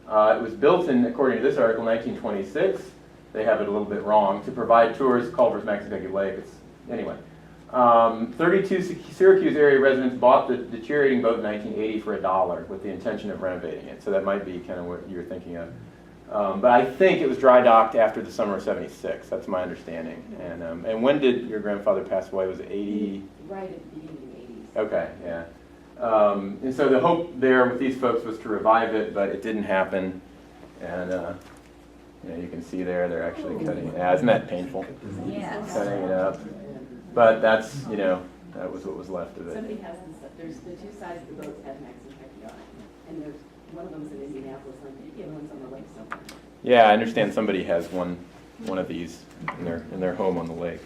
It was built in, according to this article, 1926. They have it a little bit wrong, to provide tours of Culver's Maxinkuckee Lake. Anyway. 32 Syracuse area residents bought the deteriorating boat in 1980 for $1 with the intention of renovating it. So that might be kind of what you're thinking of. But I think it was dry docked after the summer of '76. That's my understanding. And when did your grandfather pass away? Was it 80? Right at the beginning of the 80s. Okay, yeah. And so the hope there with these folks was to revive it, but it didn't happen. And you can see there they're actually cutting it. Yeah, isn't that painful? Yes. Cutting it up. But that's, that was what was left of it. Somebody has there's the two sides of the boats have Maxinkuckee on it. And there's one of them's in Indianapolis, and the other one's on the lake somewhere. Yeah, I understand somebody has one of these in their home on the lake.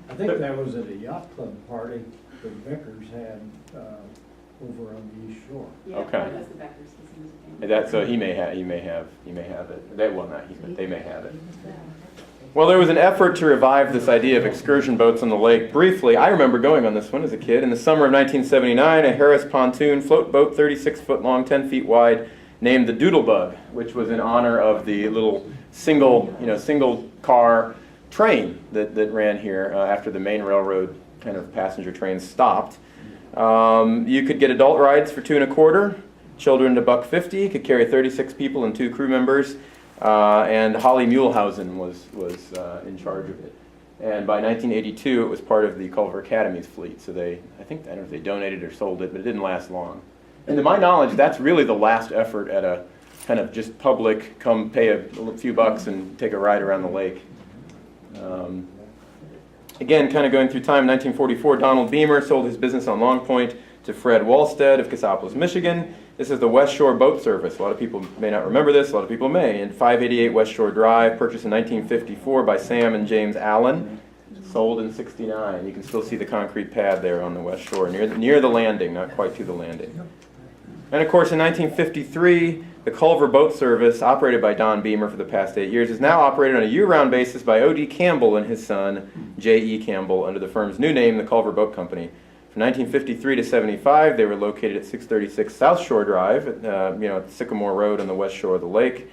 I think that was at a yacht club party that Vickers had over on the East Shore. Yeah, Okay. probably that's the Beckers, because he was a fan. So he may have it. They may have it. Well, there was an effort to revive this idea of excursion boats on the lake. Briefly, I remember going on this one as a kid. In the summer of 1979, a Harris pontoon float boat, 36 foot long, 10 feet wide, named the Doodlebug, which was in honor of the little single car train that ran here after the main railroad kind of passenger trains stopped. You could get adult rides for $2.25, children to $1.50. Could carry 36 people and 2 crew members. And Holly Muehlhausen was in charge of it. And by 1982, it was part of the Culver Academy's fleet. So I don't know if they donated or sold it, but it didn't last long. And to my knowledge, that's really the last effort at a kind of just public, come pay a few bucks and take a ride around the lake. Again, kind of going through time, 1944, Donald Beamer sold his business on Long Point to Fred Wallstead of Cassopolis, Michigan. This is the West Shore Boat Service. A lot of people may not remember this, a lot of people may. In 588 West Shore Drive, purchased in 1954 by Sam and James Allen, sold in '69. You can still see the concrete pad there on the West Shore, near the landing, not quite to the landing. And of course, in 1953, the Culver Boat Service, operated by Don Beamer for the past 8 years, is now operated on a year-round basis by O.D. Campbell and his son, J.E. Campbell, under the firm's new name, the Culver Boat Company. From 1953 to '75, they were located at 636 South Shore Drive, at Sycamore Road on the west shore of the lake.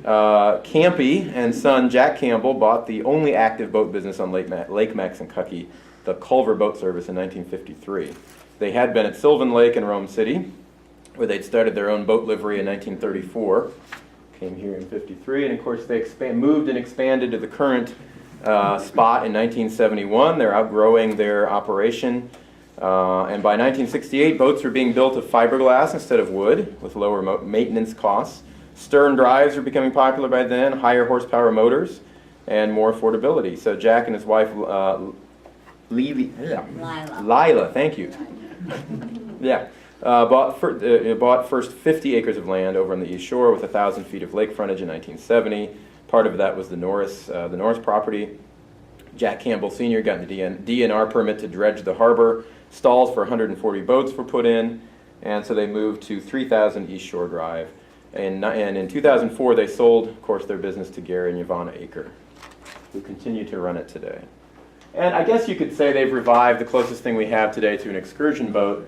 Campy and son Jack Campbell bought the only active boat business on Lake Maxinkuckee, the Culver Boat Service, in 1953. They had been at Sylvan Lake in Rome City, where they'd started their own boat livery in 1934. Came here in '53, and of course they moved and expanded to the current spot in 1971. They're outgrowing their operation. And by 1968, boats were being built of fiberglass instead of wood, with lower maintenance costs. Stern drives were becoming popular by then, higher horsepower motors, and more affordability. So Jack and his wife, Lila, thank you. Bought first 50 acres of land over on the East Shore with 1,000 feet of lake frontage in 1970. Part of that was the Norris property. Jack Campbell Sr. got the DNR permit to dredge the harbor. Stalls for 140 boats were put in, and so they moved to 3,000 East Shore Drive. And in 2004, they sold, of course, their business to Gary and Yvonne Aker, who continue to run it today. And I guess you could say they've revived the closest thing we have today to an excursion boat,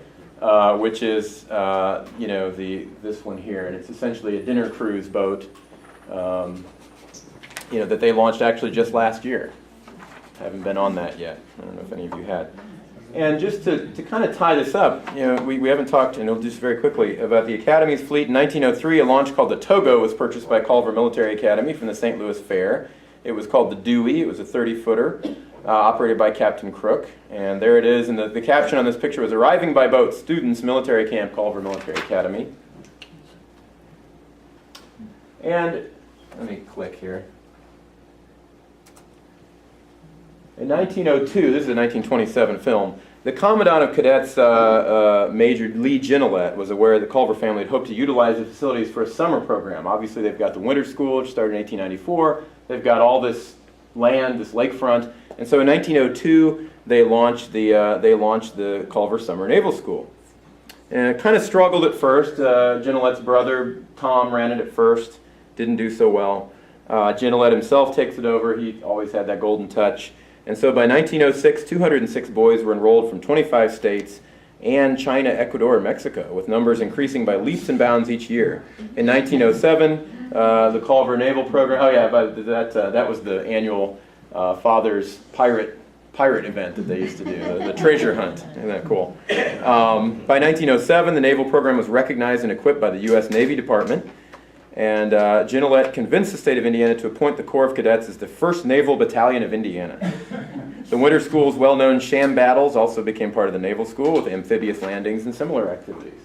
which is, this one here, and it's essentially a dinner cruise boat, that they launched actually just last year. I haven't been on that yet. I don't know if any of you had. And just to kind of tie this up, we haven't talked, and we'll just very quickly, about the Academy's fleet. In 1903, a launch called the Togo was purchased by Culver Military Academy from the St. Louis Fair. It was called the Dewey. It was a 30-footer, operated by Captain Crook. And there it is, and the caption on this picture was, "Arriving by boat, students, military camp, Culver Military Academy." And let me click here. In 1902, this is a 1927 film, The Commandant of Cadets, Major Lee Gillette, was aware the Culver family had hoped to utilize the facilities for a summer program. Obviously, they've got the winter school, which started in 1894. They've got all this land, this lakefront. And so in 1902, they launched the Culver Summer Naval School. And it kind of struggled at first. Ginnelette's brother, Tom, ran it at first. Didn't do so well. Ginnelette himself takes it over. He always had that golden touch. And so by 1906, 206 boys were enrolled from 25 states and China, Ecuador, and Mexico, with numbers increasing by leaps and bounds each year. In 1907, the Culver Naval Program, oh yeah, but that was the annual Father's Pirate event that they used to do, the treasure hunt. Isn't that cool? By 1907, the naval program was recognized and equipped by the U.S. Navy Department. And Ginnelette convinced the state of Indiana to appoint the Corps of Cadets as the first Naval Battalion of Indiana. The winter school's well-known sham battles also became part of the naval school with amphibious landings and similar activities.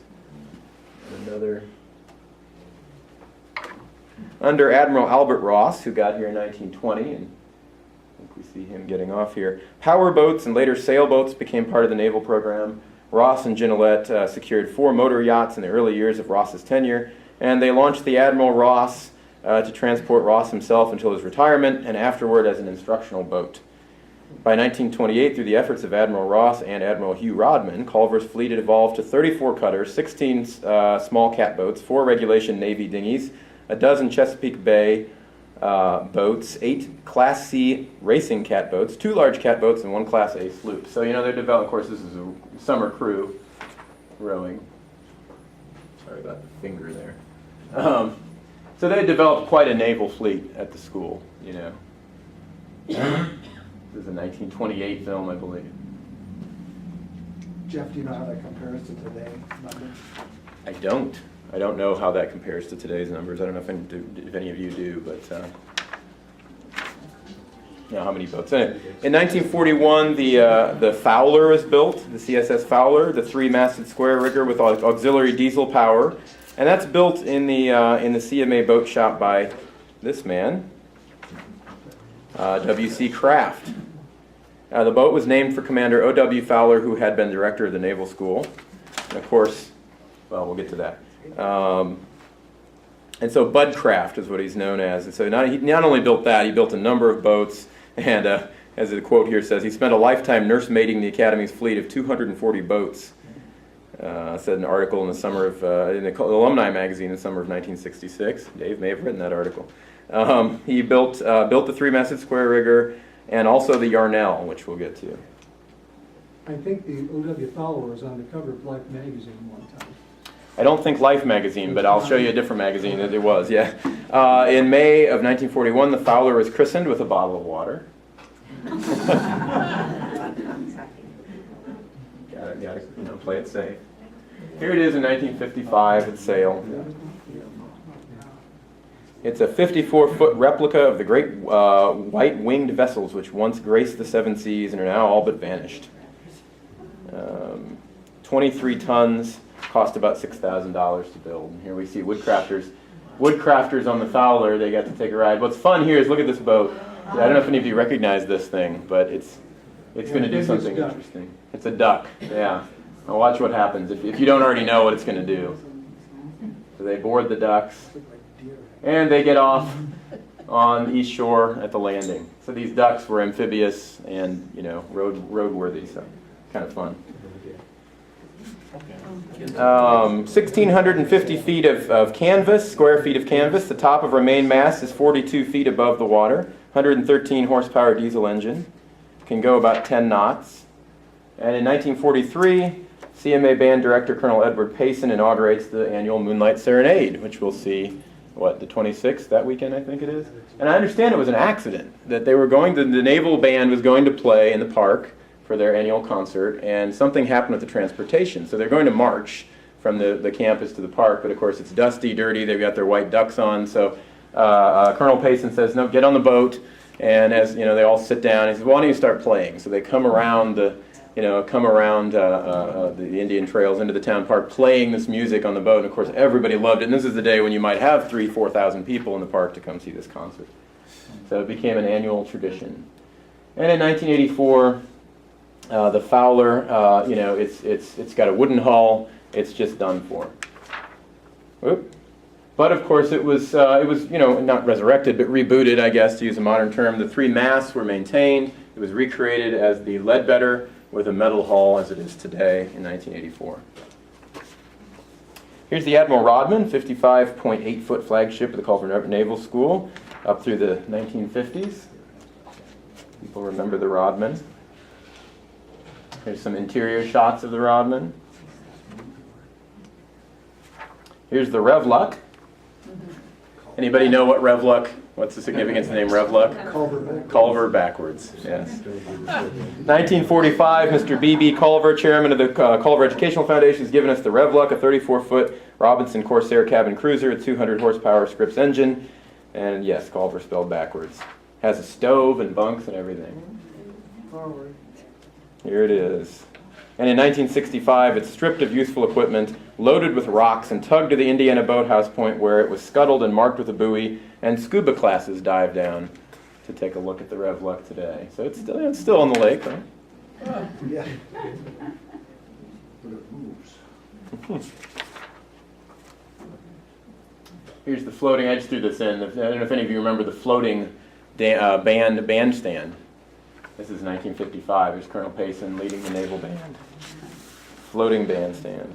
Under Admiral Albert Ross, who got here in 1920, and I think we see him getting off here, power boats and later sailboats became part of the naval program. Ross and Ginnelette secured 4 motor yachts in the early years of Ross's tenure, and they launched the Admiral Ross to transport Ross himself until his retirement, and afterward as an instructional boat. By 1928, through the efforts of Admiral Ross and Admiral Hugh Rodman, Culver's fleet had evolved to 34 cutters, 16 small catboats, 4 regulation Navy dinghies, a dozen Chesapeake Bay boats, 8 Class C racing catboats, 2 large catboats, and 1 Class A sloop. So, they're developing, of course, this is a summer crew rowing. Sorry about the finger there. So they developed quite a naval fleet at the school, This is a 1928 film, I believe. Jeff, do you know how that compares to today's numbers? I don't know how that compares to today's numbers. I don't know if any of you do, but how many boats? In 1941, the Fowler was built, the CSS Fowler, the 3-masted square rigger with auxiliary diesel power. And that's built in the CMA boat shop by this man, W.C. Kraft. The boat was named for Commander O.W. Fowler, who had been director of the Naval School. And of course, well, we'll get to that. And so Bud Kraft is what he's known as. And so he not only built that, he built a number of boats. And as the quote here says, he spent a lifetime nursemaiding the Academy's fleet of 240 boats. Said an article in the summer of in the Alumni magazine in the summer of 1966. Dave may have written that article. He built the 3-masted square rigger and also the Yarnell, which we'll get to. I think the O.W. Fowler was on the cover of Life magazine one time. I don't think Life magazine, but I'll show you a different magazine that it was. Yeah. In May of 1941, the Fowler was christened with a bottle of water. Gotta play it safe. Here it is in 1955 at sail. It's a 54-foot replica of the great white winged vessels which once graced the 7 seas and are now all but vanished. 23 tons, cost about $6,000 to build. And here we see woodcrafters on the Fowler. They got to take a ride. What's fun here is look at this boat. I don't know if any of you recognize this thing, but it's going to do something interesting. It's a duck, yeah. Now watch what happens if you don't already know what it's going to do. So they board the ducks, and they get off on the east shore at the landing. So these ducks were amphibious and roadworthy, so kind of fun. 1,650 feet of canvas, square feet of canvas. The top of our main mast is 42 feet above the water. 113 horsepower diesel engine. Can go about 10 knots. And in 1943, CMA band director Colonel Edward Payson inaugurates the annual Moonlight Serenade, which we'll see, the 26th, that weekend I think it is. And I understand it was an accident, that the naval band was going to play in the park for their annual concert, and something happened with the transportation. So they're going to march from the campus to the park, but of course it's dusty, dirty, they've got their white ducks on, so Colonel Payson says, no, get on the boat, and as they all sit down, he says, well, why don't you start playing? So they come around the Indian trails into the town park playing this music on the boat, and of course everybody loved it, and this is the day when you might have 3,000-4,000 people in the park to come see this concert. So it became an annual tradition. And in 1984, The Fowler, it's got a wooden hull. It's just done for. Whoop. But of course, it was not resurrected, but rebooted, I guess, to use a modern term. The 3 masts were maintained. It was recreated as the Leadbetter with a metal hull as it is today in 1984. Here's the Admiral Rodman, 55.8-foot flagship of the Culver Naval School up through the 1950s. People remember the Rodman. Here's some interior shots of the Rodman. Here's the Revluck. Anybody know what Revluck, what's the significance of the name Revluck? Culver backwards, yes. 1945, Mr. B.B. Culver, chairman of the Culver Educational Foundation, has given us the Revluck, a 34-foot Robinson Corsair cabin cruiser, a 200 horsepower Scripps engine, and yes, Culver spelled backwards. Has a stove and bunks and everything. Here it is. And in 1965, it's stripped of useful equipment, loaded with rocks, and tugged to the Indiana Boathouse point where it was scuttled and marked with a buoy, and scuba classes dive down to take a look at the Revluck today. So it's still on the lake, right? Yeah. But it moves. Here's the floating, I just threw this in. I don't know if any of you remember the floating bandstand. This is 1955. There's Colonel Payson leading the naval band. Floating bandstand.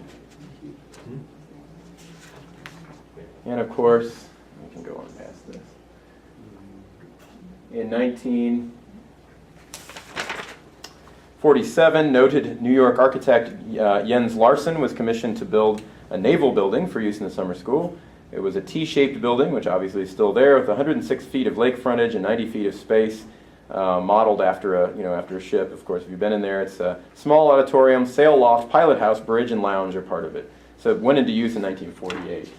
And of course, we can go on past this. In 1947, noted New York architect Jens Larsen was commissioned to build a naval building for use in the summer school. It was a T-shaped building, which obviously is still there, with 106 feet of lake frontage and 90 feet of space. Modeled after a ship. Of course, if you've been in there, it's a small auditorium, sail loft, pilot house, bridge, and lounge are part of it. So it went into use in 1948.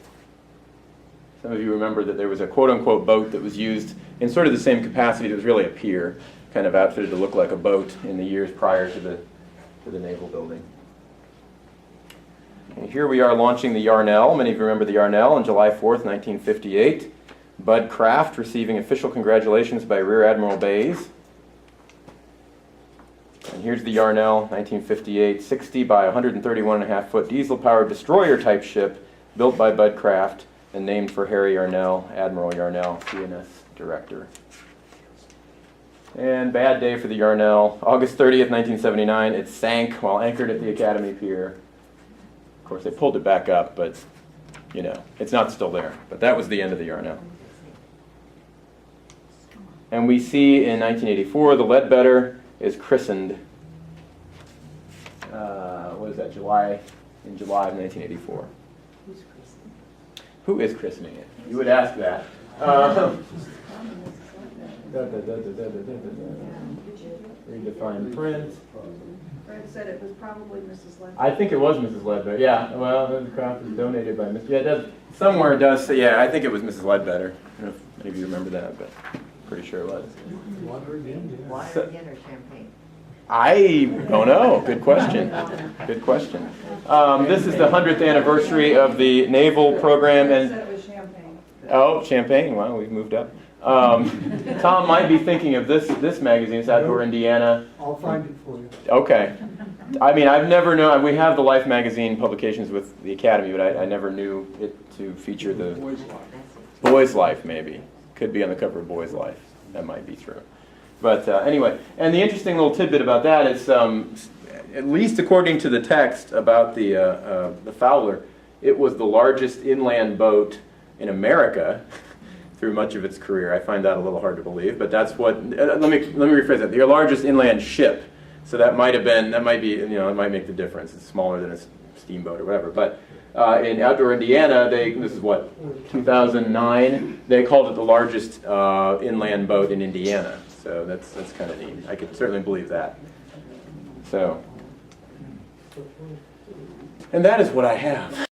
Some of you remember that there was a quote-unquote boat that was used in sort of the same capacity. It was really a pier, kind of outfitted to look like a boat in the years prior to the naval building. And here we are launching the Yarnell. Many of you remember the Yarnell on July 4th, 1958. Bud Craft receiving official congratulations by Rear Admiral Bays. And here's the Yarnell, 1958, 60 by 131.5-foot diesel-powered destroyer-type ship built by Bud Craft and named for Harry Yarnell, Admiral Yarnell, CNS director. And bad day for the Yarnell. August 30th, 1979, it sank while anchored at the Academy Pier. Of course, they pulled it back up, but, it's not still there. But that was the end of the Yarnell. And we see in 1984, the Leadbetter is christened. July of 1984. Who is christening it? You would ask that. Redefined print. Fred said it was probably Mrs. Ledbetter. I think it was Mrs. Ledbetter. Yeah, well, the craft was donated by Mrs. Yeah, it does. Somewhere it does say, yeah, I think it was Mrs. Ledbetter. I don't know if any of you remember that, but pretty sure it was. Water again, yeah. Water again or champagne? I don't know. Good question. Good question. This is the 100th anniversary of the naval program, Fred and said it was champagne. oh, champagne. Wow, we've moved up. Tom might be thinking of this magazine. It's Outdoor Indiana. I'll find it for you. Okay. I mean, I've never known. We have the Life magazine publications with the Academy, but I never knew it to feature the Boy's Life. Maybe could be on the cover of Boy's Life. That might be true. But anyway, and the interesting little tidbit about that is, at least according to the text about the Fowler, it was the largest inland boat in America through much of its career. I find that a little hard to believe, but that's what. Let me rephrase that. The largest inland ship. So that might be, it might make the difference. It's smaller than a steamboat or whatever. But in Outdoor Indiana, this is what, 2009. They called it the largest inland boat in Indiana. So that's kind of neat. I could certainly believe that. So, and that is what I have.